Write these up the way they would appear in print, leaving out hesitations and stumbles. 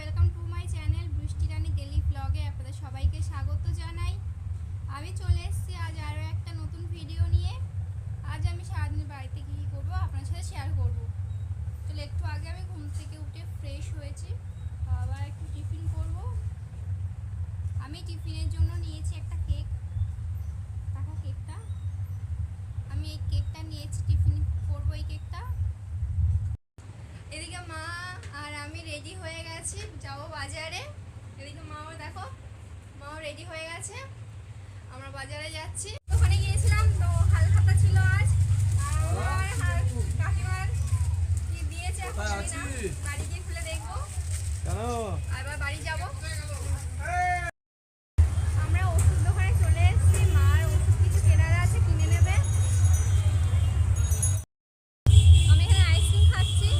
Welcome to my channel বৃষ্টি রানী daily ব্লগে আপনাদের সবাইকে স্বাগত জানাই। আমি চলে এসেছি আজ আরও একটা নতুন ভিডিও নিয়ে। আজ আমি সারাদিন বাড়িতে কী কী করবো আপনার সাথে শেয়ার করব। চলে একটু আগে আমি ঘুম থেকে উঠে ফ্রেশ হয়েছি, আবার একটু টিফিন করব। আমি টিফিনের জন্য নিয়েছি একটা কেক। দেখো কেকটা, আমি এই কেকটা নিয়েছি, টিফিন করবো এই কেকটা। এদিকে মা আর আমি রেডি হয়ে গেছি, যাবো বাজারে। এদিকে মাও দেখো, মাও রেডি হয়ে গেছে, আমরা বাজারে যাচ্ছি। ওখানে গিয়েছিলাম তো হালখাতা ছিল আজ, আর আমার কাকিমার কি দিয়েছে এখন জানি না, বাড়ি গিয়ে খুলে দেখবো। আবার বাড়ি যাবো। আমরা ওষুধ দোকানে চলে এসেছি, মার ওষুধ কিছু কেনার আছে, কিনে নেবে। আমি এখানে আইসক্রিম খাচ্ছি।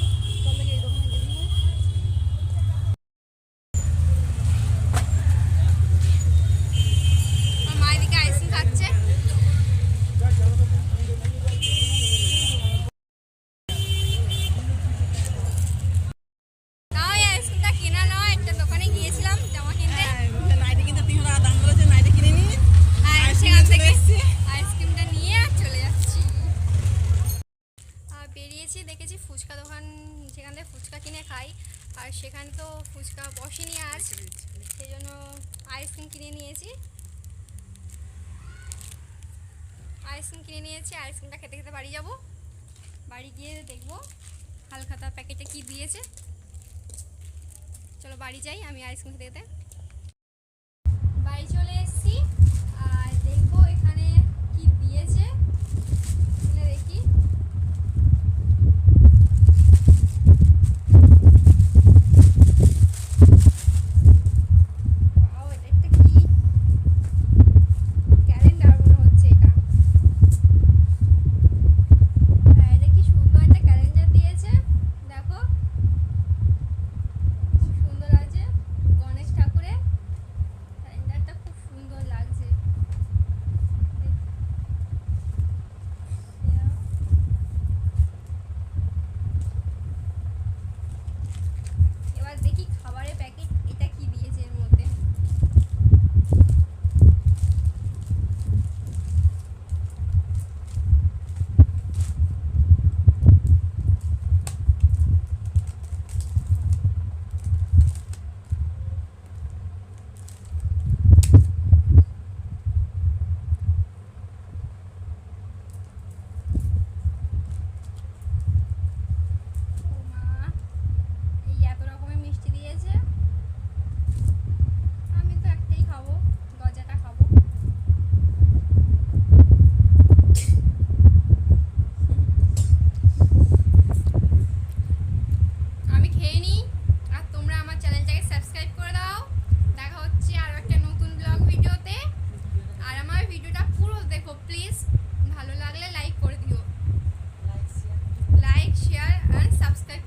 দেখেছি ফুচকা দোকান, সেখান থেকে ফুচকা কিনে খাই, আর সেখানে তো ফুচকা বসেনি আজ, সেই জন্য আইসক্রিম কিনে নিয়েছি। আইসক্রিমটা খেতে খেতে বাড়ি যাব। বাড়ি গিয়ে দেখবো হালখাতা প্যাকেটে কি দিয়েছে। চলো বাড়ি যাই, আমি আইসক্রিম খেতে খেতে বাড়ি চলে এসেছি। আর দেখবো এখানে কি দিয়েছে, দেখি। দেখি খাবারের প্যাকেট, এটা কি দিয়েছে এর মধ্যে। লাইক, শেয়ার আর সাবস্ক্রাইব।